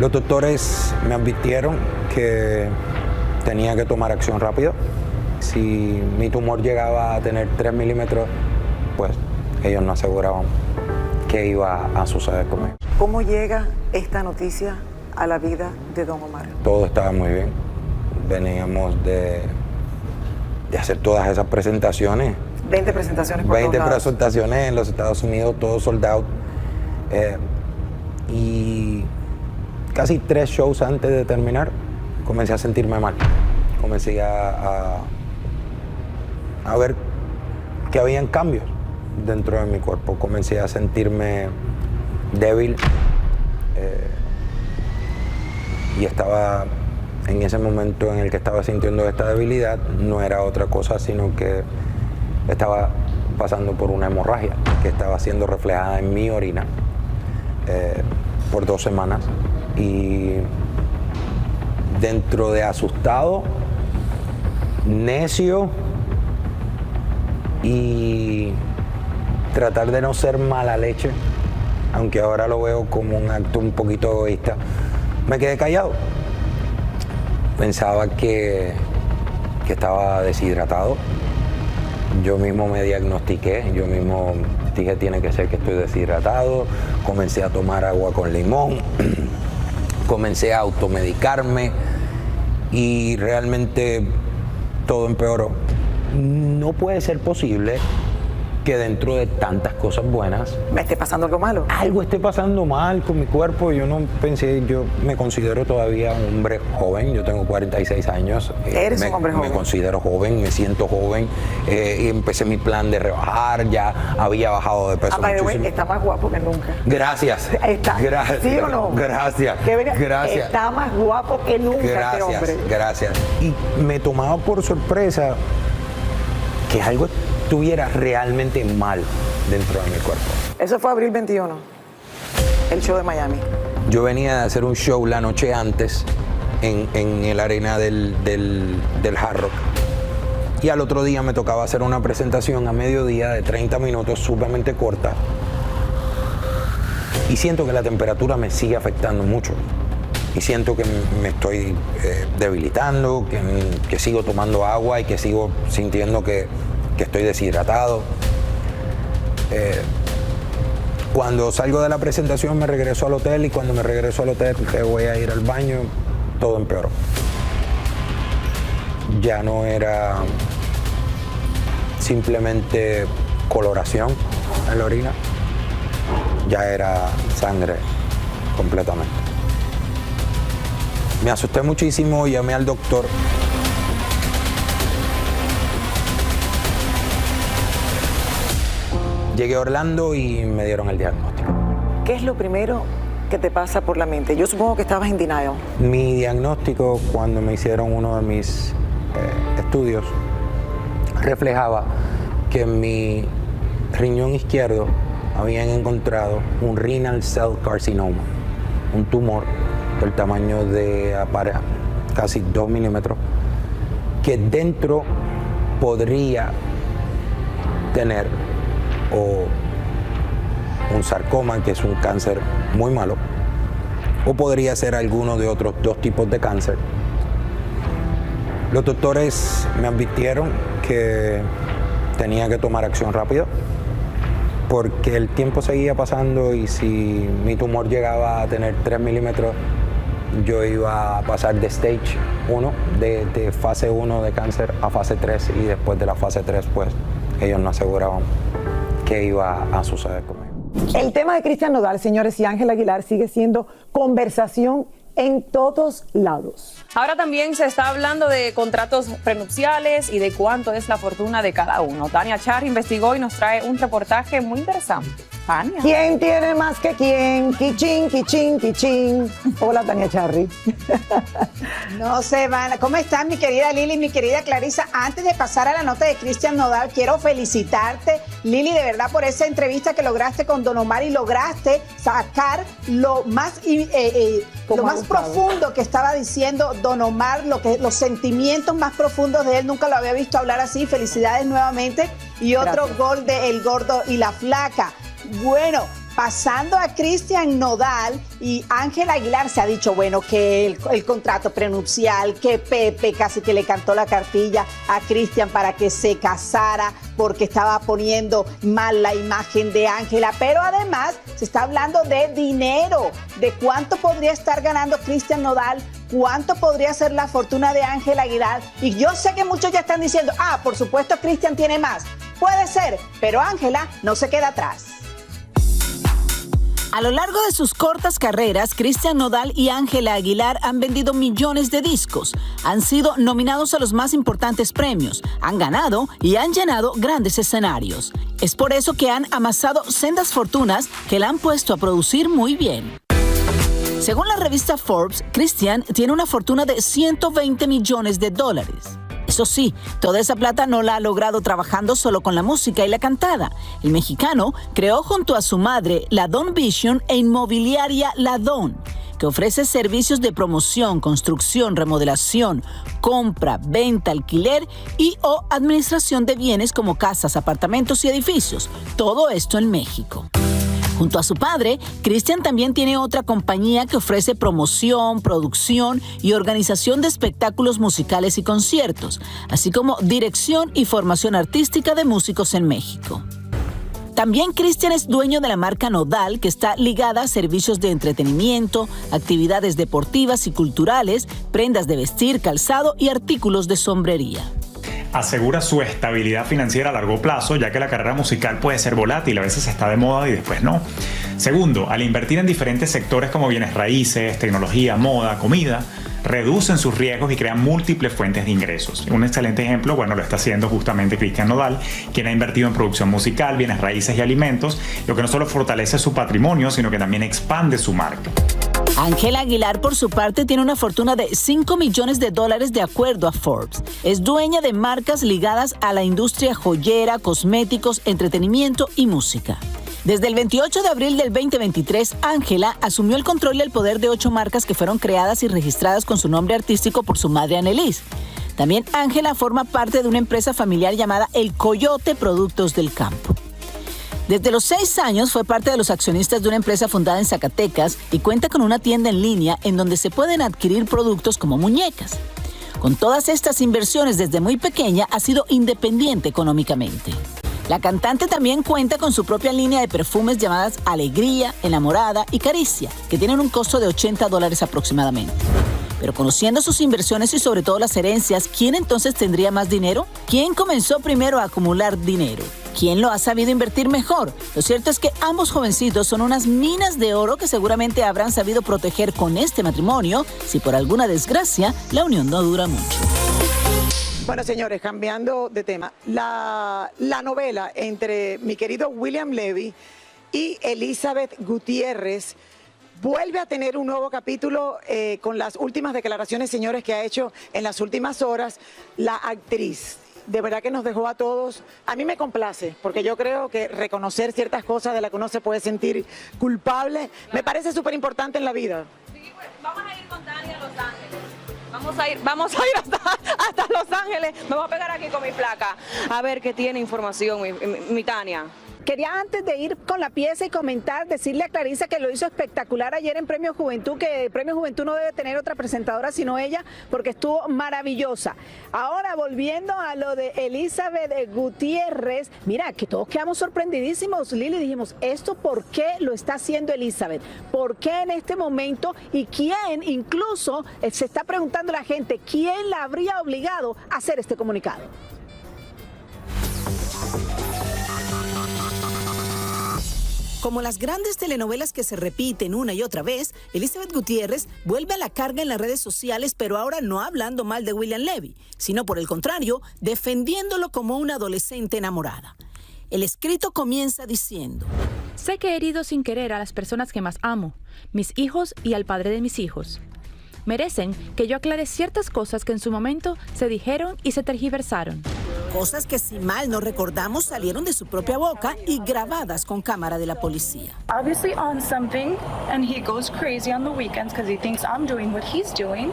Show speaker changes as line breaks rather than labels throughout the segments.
Los doctores me advirtieron que tenía que tomar acción rápido. Si mi tumor llegaba a tener 3 milímetros, pues ellos no aseguraban qué iba a suceder conmigo.
¿Cómo llega esta noticia a la vida de don Omar?
Todo estaba muy bien. Veníamos de hacer todas esas presentaciones.
20 presentaciones por
20
todos lados.
presentaciones en los Estados Unidos, todo sold out. Y casi 3 shows antes de terminar, comencé a sentirme mal. Comencé a ver que habían cambios dentro de mi cuerpo. Comencé a sentirme débil. Y estaba en ese momento en el que estaba sintiendo esta debilidad, no era otra cosa sino que estaba pasando por una hemorragia que estaba siendo reflejada en mi orina por 2 semanas. Y dentro de asustado, necio y tratar de no ser mala leche, aunque ahora lo veo como un acto un poquito egoísta, me quedé callado. Pensaba que estaba deshidratado. Yo mismo me diagnostiqué, yo mismo dije tiene que ser que estoy deshidratado. Comencé a tomar agua con limón, comencé a automedicarme y realmente todo empeoró. No puede ser posible que dentro de tantas cosas buenas
¿Me esté pasando algo malo?
algo esté pasando mal con mi cuerpo. Yo no pensé, yo me considero todavía un hombre joven, yo tengo 46 años.
Eres un hombre joven.
Me considero joven, me siento joven. Y empecé mi plan de rebajar, ya había bajado de peso
By the way,
muchísimo.
está más guapo que nunca.
Gracias.
Está,
Gracias.
¿sí o no?
Gracias.
Gracias. Está más guapo que nunca este hombre.
Gracias, gracias. Y me tomaba por sorpresa que algo estuviera realmente mal dentro de mi cuerpo.
Eso fue abril 21, el show de Miami.
Yo venía de hacer un show la noche antes en el arena del Hard Rock. Y al otro día me tocaba hacer una presentación a mediodía de 30 minutos, sumamente corta. Y siento que la temperatura me sigue afectando mucho. Y siento que me estoy debilitando, que sigo tomando agua y que sigo sintiendo que estoy deshidratado. Cuando salgo de la presentación me regreso al hotel y cuando me regreso al hotel que voy a ir al baño, todo empeoró. Ya no era simplemente coloración en la orina, ya era sangre completamente. Me asusté muchísimo, llamé al doctor. Llegué a Orlando y me dieron el diagnóstico.
¿Qué es lo primero que te pasa por la mente? Yo supongo que estabas en denial.
Mi diagnóstico, cuando me hicieron uno de mis estudios, reflejaba que en mi riñón izquierdo habían encontrado un renal cell carcinoma, un tumor del tamaño de casi 2 milímetros, que dentro podría tener o un sarcoma, que es un cáncer muy malo, o podría ser alguno de otros 2 tipos de cáncer. Los doctores me advirtieron que tenía que tomar acción rápido porque el tiempo seguía pasando y si mi tumor llegaba a tener 3 milímetros, yo iba a pasar de stage 1, de fase 1 de cáncer a fase 3 y después de la fase 3 pues ellos no aseguraban qué iba a suceder conmigo.
El tema de Cristian Nodal, señores, y Ángel Aguilar sigue siendo conversación en todos lados.
Ahora también se está hablando de contratos prenupciales y de cuánto es la fortuna de cada uno. Tania Charry investigó y nos trae un reportaje muy interesante. Tania.
¿Quién tiene más que quién? Kichín, kichín, kichín. Hola, Tania Charry.
No se van. ¿Cómo están, mi querida Lili, mi querida Clarisa? Antes de pasar a la nota de Cristian Nodal, quiero felicitarte, Lili, de verdad, por esa entrevista que lograste con Don Omar y lograste sacar lo más profundo que estaba diciendo Don Omar, los sentimientos más profundos de él. Nunca lo había visto hablar así. Felicidades nuevamente. Y otro gol de El Gordo y la Flaca. Bueno, pasando a Cristian Nodal y Ángela Aguilar, se ha dicho, bueno, que el contrato prenupcial, que Pepe casi que le cantó la cartilla a Cristian para que se casara porque estaba poniendo mal la imagen de Ángela, pero además se está hablando de dinero, de cuánto podría estar ganando Cristian Nodal, cuánto podría ser la fortuna de Ángela Aguilar, y yo sé que muchos ya están diciendo, por supuesto Cristian tiene más, puede ser, pero Ángela no se queda atrás.
A lo largo de sus cortas carreras, Cristian Nodal y Ángela Aguilar han vendido millones de discos, han sido nominados a los más importantes premios, han ganado y han llenado grandes escenarios. Es por eso que han amasado sendas fortunas que la han puesto a producir muy bien. Según la revista Forbes, Cristian tiene una fortuna de $120 millones. Eso sí, toda esa plata no la ha logrado trabajando solo con la música y la cantada. El mexicano creó junto a su madre la Don Vision e inmobiliaria La Don, que ofrece servicios de promoción, construcción, remodelación, compra, venta, alquiler y o administración de bienes como casas, apartamentos y edificios. Todo esto en México. Junto a su padre, Cristian también tiene otra compañía que ofrece promoción, producción y organización de espectáculos musicales y conciertos, así como dirección y formación artística de músicos en México. También Cristian es dueño de la marca Nodal, que está ligada a servicios de entretenimiento, actividades deportivas y culturales, prendas de vestir, calzado y artículos de sombrería.
Asegura su estabilidad financiera a largo plazo, ya que la carrera musical puede ser volátil, a veces está de moda y después no. Segundo, al invertir en diferentes sectores como bienes raíces, tecnología, moda, comida, reducen sus riesgos y crean múltiples fuentes de ingresos. Un excelente ejemplo, lo está haciendo justamente Cristian Nodal, quien ha invertido en producción musical, bienes raíces y alimentos, lo que no solo fortalece su patrimonio, sino que también expande su marca.
Ángela Aguilar, por su parte, tiene una fortuna de $5 millones de acuerdo a Forbes. Es dueña de marcas ligadas a la industria joyera, cosméticos, entretenimiento y música. Desde el 28 de abril del 2023, Ángela asumió el control y el poder de 8 marcas que fueron creadas y registradas con su nombre artístico por su madre Annelise. También Ángela forma parte de una empresa familiar llamada El Coyote Productos del Campo. Desde los 6 años fue parte de los accionistas de una empresa fundada en Zacatecas y cuenta con una tienda en línea en donde se pueden adquirir productos como muñecas. Con todas estas inversiones desde muy pequeña ha sido independiente económicamente. La cantante también cuenta con su propia línea de perfumes llamadas Alegría, Enamorada y Caricia, que tienen un costo de $80 aproximadamente. Pero conociendo sus inversiones y sobre todo las herencias, ¿quién entonces tendría más dinero? ¿Quién comenzó primero a acumular dinero? ¿Quién lo ha sabido invertir mejor? Lo cierto es que ambos jovencitos son unas minas de oro que seguramente habrán sabido proteger con este matrimonio si por alguna desgracia la unión no dura mucho.
Bueno, señores, cambiando de tema, la novela entre mi querido William Levy y Elizabeth Gutiérrez vuelve a tener un nuevo capítulo con las últimas declaraciones, señores, que ha hecho en las últimas horas la actriz. De verdad que nos dejó a todos. A mí me complace, porque yo creo que reconocer ciertas cosas de las que uno se puede sentir culpable, me parece súper importante en la vida.
Sí, pues, vamos a ir con Dani a Los Ángeles. Vamos a ir hasta Los Ángeles. Me voy a pegar aquí con mi placa. A ver qué tiene información mi Tania.
Quería antes de ir con la pieza y comentar, decirle a Clarisa que lo hizo espectacular ayer en Premio Juventud, que Premio Juventud no debe tener otra presentadora sino ella, porque estuvo maravillosa. Ahora, volviendo a lo de Elizabeth Gutiérrez, mira, que todos quedamos sorprendidísimos, Lili, dijimos, ¿esto por qué lo está haciendo Elizabeth? ¿Por qué en este momento? ¿Y quién? Incluso se está preguntando la gente, ¿quién la habría obligado a hacer este comunicado?
Como las grandes telenovelas que se repiten una y otra vez, Elizabeth Gutiérrez vuelve a la carga en las redes sociales, pero ahora no hablando mal de William Levy, sino por el contrario, defendiéndolo como una adolescente enamorada. El escrito comienza diciendo:
sé que he herido sin querer a las personas que más amo, mis hijos y al padre de mis hijos. Merecen que yo aclare ciertas cosas que en su momento se dijeron y se tergiversaron.
Cosas que, si mal no recordamos, salieron de su propia boca y grabadas con cámara de la policía.
Obviously on something, and he goes crazy on the weekends because he thinks I'm doing what he's doing,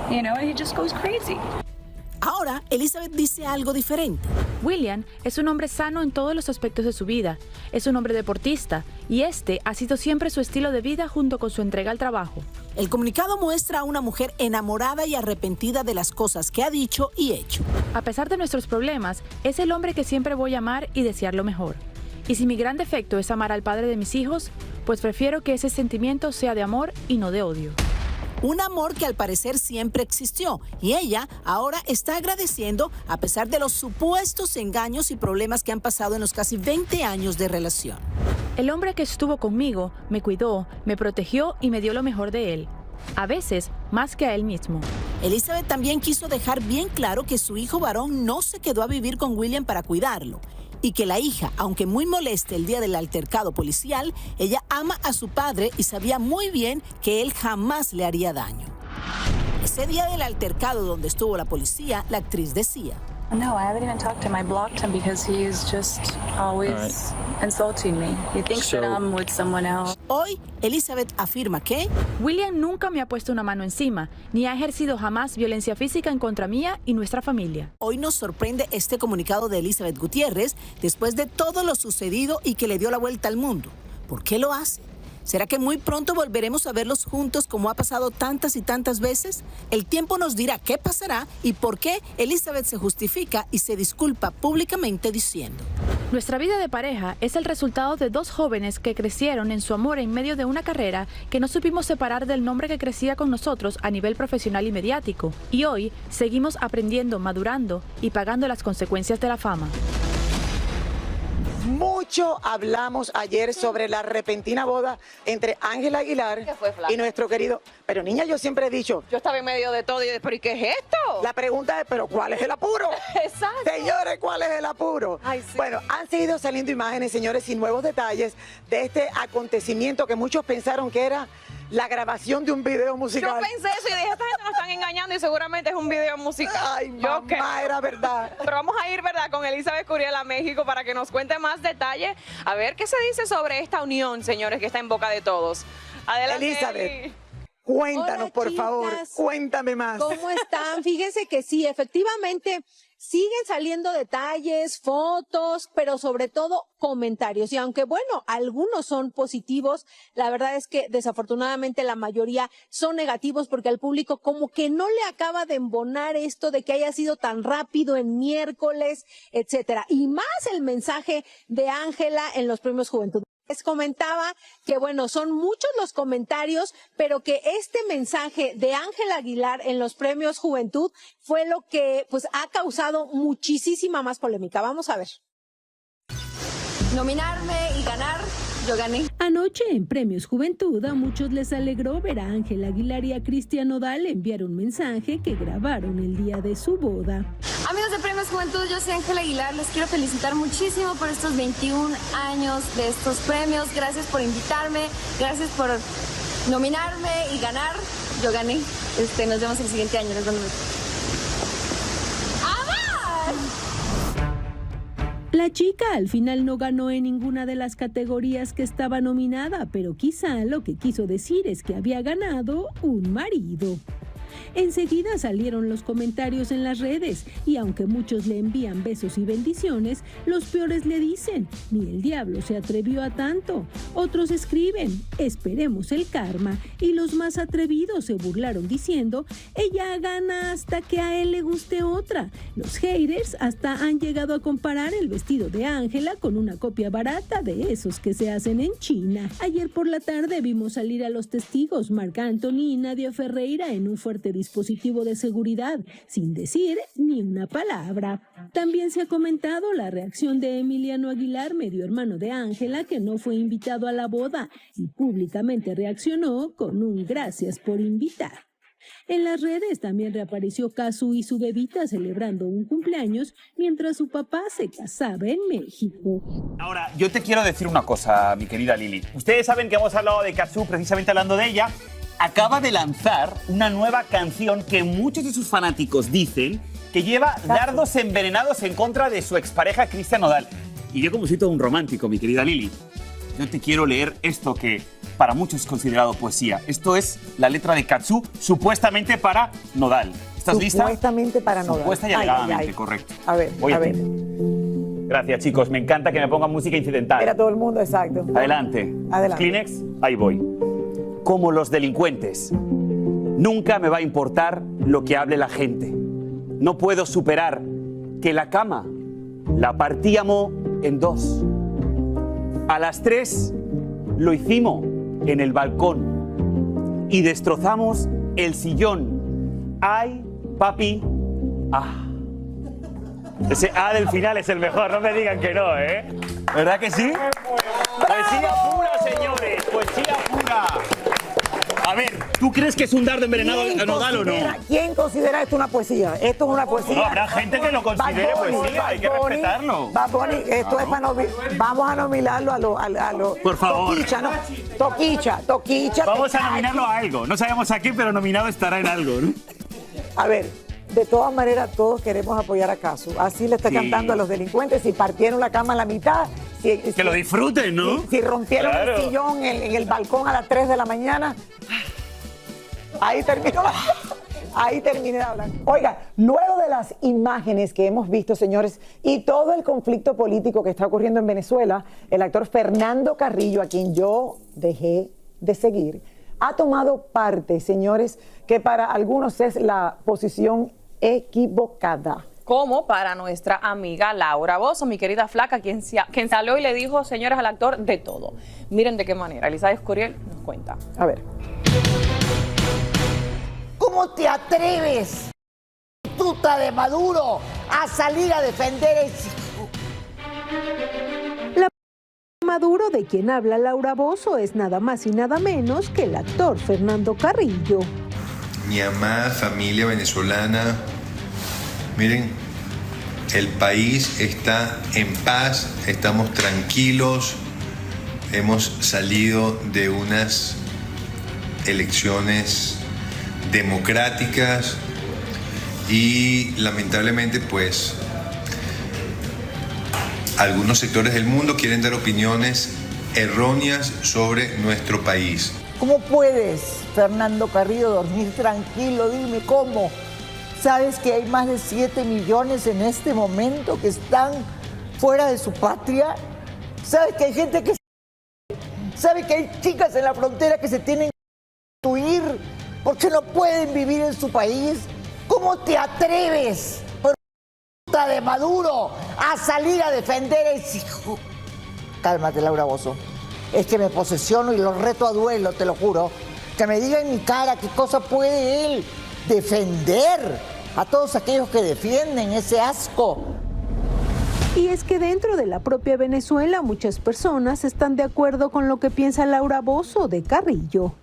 and he just goes crazy.
Ahora, Elizabeth dice algo diferente.
William es un hombre sano en todos los aspectos de su vida, es un hombre deportista y este ha sido siempre su estilo de vida junto con su entrega al trabajo.
El comunicado muestra a una mujer enamorada y arrepentida de las cosas que ha dicho y hecho.
A pesar de nuestros problemas, es el hombre que siempre voy a amar y desear lo mejor. Y si mi gran defecto es amar al padre de mis hijos, pues prefiero que ese sentimiento sea de amor y no de odio.
Un amor que al parecer siempre existió y ella ahora está agradeciendo a pesar de los supuestos engaños y problemas que han pasado en los casi 20 años de relación.
El hombre que estuvo conmigo me cuidó, me protegió y me dio lo mejor de él. A veces, más que a él mismo.
Elizabeth también quiso dejar bien claro que su hijo varón no se quedó a vivir con William para cuidarlo. Y que la hija, aunque muy molesta el día del altercado policial, ella ama a su padre y sabía muy bien que él jamás le haría daño. Ese día del altercado donde estuvo la policía, la actriz decía:
No, I haven't even talked to him. I blocked him because he is just always insulting me. He thinks that I'm with someone else.
Hoy, Elizabeth afirma que
William nunca me ha puesto una mano encima, ni ha ejercido jamás violencia física en contra mía y nuestra familia.
Hoy nos sorprende este comunicado de Elizabeth Gutiérrez después de todo lo sucedido y que le dio la vuelta al mundo. ¿Por qué lo hace? ¿Será que muy pronto volveremos a verlos juntos como ha pasado tantas y tantas veces? El tiempo nos dirá qué pasará y por qué Elizabeth se justifica y se disculpa públicamente diciendo:
Nuestra vida de pareja es el resultado de dos jóvenes que crecieron en su amor en medio de una carrera que no supimos separar del nombre que crecía con nosotros a nivel profesional y mediático. Y hoy seguimos aprendiendo, madurando y pagando las consecuencias de la fama.
Mucho hablamos ayer sobre la repentina boda entre Ángela Aguilar y nuestro querido... Pero niña, yo siempre he dicho...
Yo estaba en medio de todo y ¿pero y qué es esto?
La pregunta es, ¿pero cuál es el apuro?
Exacto.
Señores, ¿cuál es el apuro?
Ay, sí.
Bueno, han seguido saliendo imágenes, señores, y nuevos detalles de este acontecimiento que muchos pensaron que era la grabación de un video musical.
Yo pensé eso y dije, esta gente nos están engañando y seguramente es un video musical.
Ay, mamá, era verdad.
Pero vamos a ir, ¿verdad?, con Elizabeth Curiel a México para que nos cuente más detalles. A ver qué se dice sobre esta unión, señores, que está en boca de todos. Adelante,
Elizabeth.
Eli.
Cuéntanos,
Hola,
por
chicas.
favor, cuéntame más.
¿Cómo están? Fíjense que sí, efectivamente siguen saliendo detalles, fotos, pero sobre todo comentarios. Y aunque, bueno, algunos son positivos, la verdad es que desafortunadamente la mayoría son negativos porque al público como que no le acaba de embonar esto de que haya sido tan rápido en miércoles, etcétera. Y más el mensaje de Ángela en los Premios Juventud. Les comentaba que, bueno, son muchos los comentarios, pero que este mensaje de Ángela Aguilar en los Premios Juventud fue lo que, pues, ha causado muchísima más polémica. Vamos a ver.
Nominarme y ganar, yo gané.
Anoche en Premios Juventud a muchos les alegró ver a Ángela Aguilar y a Cristian Nodal enviar un mensaje que grabaron el día de su boda.
Amigos de Premios Juventud, yo soy Ángela Aguilar, les quiero felicitar muchísimo por estos 21 años de estos premios. Gracias por invitarme, gracias por nominarme y ganar, yo gané. Nos vemos el siguiente año, les mando un beso.
La chica al final no ganó en ninguna de las categorías que estaba nominada, pero quizá lo que quiso decir es que había ganado un marido. Enseguida salieron los comentarios en las redes y aunque muchos le envían besos y bendiciones, los peores le dicen, ni el diablo se atrevió a tanto. Otros escriben, esperemos el karma, y los más atrevidos se burlaron diciendo, ella gana hasta que a él le guste otra. Los haters hasta han llegado a comparar el vestido de Ángela con una copia barata de esos que se hacen en China. Ayer por la tarde vimos salir a los testigos Marc Anthony y Nadia Ferreira en un fuerte dispositivo de seguridad, sin decir ni una palabra. También se ha comentado la reacción de Emiliano Aguilar, medio hermano de Ángela, que no fue invitado a la boda y públicamente reaccionó con un gracias por invitar. En las redes también reapareció Casu y su bebita celebrando un cumpleaños mientras su papá se casaba en México.
Ahora, yo te quiero decir una cosa, mi querida Lili. Ustedes saben que hemos hablado de Casu, precisamente hablando de ella. Acaba de lanzar una nueva canción que muchos de sus fanáticos dicen que lleva dardos envenenados en contra de su expareja Cristian Nodal. Y yo, como soy todo un romántico, mi querida Lili, yo te quiero leer esto que para muchos es considerado poesía. Esto es la letra de Casu, supuestamente para Nodal. ¿Estás lista?
Supuestamente para Nodal.
Supuesta y alegadamente, correcto.
A ver,
Voy
a ver.
Gracias, chicos. Me encanta que me pongan música incidental.
Era todo el mundo, exacto.
Adelante.
Adelante.
Kleenex, ahí voy. Como los delincuentes, nunca me va a importar lo que hable la gente. No puedo superar que la cama la partíamos en dos. A las 3 lo hicimos en el balcón y destrozamos el sillón. Ay, papi, ah. Ese A del final es el mejor, no me digan que no, ¿eh? ¿Verdad que sí? Poesía pura, señores, poesía pura. A ver, ¿tú crees que es un dardo envenenado a Nodal o no?
¿Quién considera esto una poesía? Esto es una poesía.
No, habrá gente que lo considere poesía, hay que respetarlo.
Bad Bunny, esto es para vamos a nominarlo a los
por favor.
Toquicha, ¿no? Toquicha.
Vamos a nominarlo a algo. No sabemos a qué, pero nominado estará en algo, ¿no?
A ver, de todas maneras todos queremos apoyar a Casu. Así le está cantando a los delincuentes. Si partieron la cama a la mitad,
que lo disfruten, ¿no?
Si rompieron el sillón en el balcón a las 3 de la mañana, ahí terminó. Ahí terminé de hablar. Oiga, luego de las imágenes que hemos visto, señores, y todo el conflicto político que está ocurriendo en Venezuela, el actor Fernando Carrillo, a quien yo dejé de seguir, ha tomado parte, señores, que para algunos es la posición equivocada.
Como para nuestra amiga Laura Bozzo, mi querida flaca, quien salió y le dijo, señores, al actor de todo. Miren de qué manera. Elizabeth Curiel nos cuenta.
A ver.
¿Cómo te atreves, tuta de Maduro, a salir a defender el...
La Maduro de quien habla Laura Bozzo es nada más y nada menos que el actor Fernando Carrillo.
Mi amada familia venezolana, miren, el país está en paz, estamos tranquilos, hemos salido de unas elecciones democráticas y lamentablemente pues algunos sectores del mundo quieren dar opiniones erróneas sobre nuestro país.
¿Cómo puedes, Fernando Carrillo, dormir tranquilo? Dime cómo. ¿Sabes que hay más de 7 millones en este momento que están fuera de su patria? ¿Sabes que hay gente que... ¿Sabes que hay chicas en la frontera que se tienen que huir porque no pueden vivir en su país? ¿Cómo te atreves, puta de Maduro, a salir a defender el... Cálmate, Laura Bozzo. Es que me posesiono y lo reto a duelo, te lo juro. Que me diga en mi cara qué cosa puede él defender a todos aquellos que defienden ese asco.
Y es que dentro de la propia Venezuela muchas personas están de acuerdo con lo que piensa Laura Bozzo de Carrillo.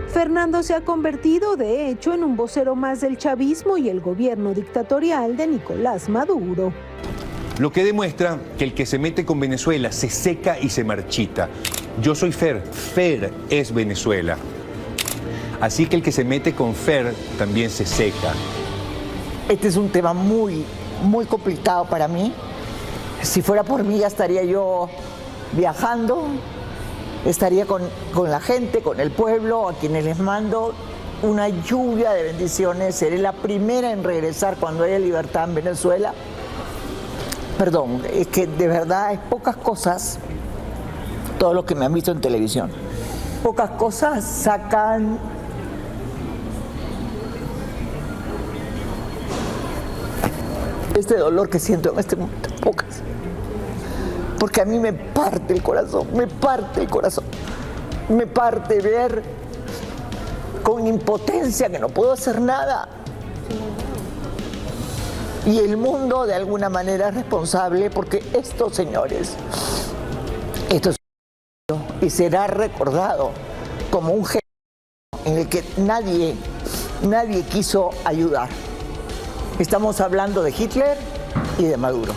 Fernando se ha convertido, de hecho, en un vocero más del chavismo y el gobierno dictatorial de Nicolás Maduro.
Lo que demuestra que el que se mete con Venezuela se seca y se marchita. Yo soy Fer, Fer es Venezuela. Así que el que se mete con Fer también se seca.
Este es un tema muy complicado para mí. Si fuera por mí ya estaría yo viajando, estaría con la gente, con el pueblo, a quienes les mando una lluvia de bendiciones. Seré la primera en regresar cuando haya libertad en Venezuela. Perdón, es que de verdad es pocas cosas, todo lo que me han visto en televisión, pocas cosas sacan este dolor que siento en este momento, pocas. Porque a mí me parte el corazón, me parte ver con impotencia que no puedo hacer nada. Y el mundo de alguna manera es responsable porque estos señores, y será recordado como un genocidio en el que nadie quiso ayudar. Estamos hablando de Hitler y de Maduro.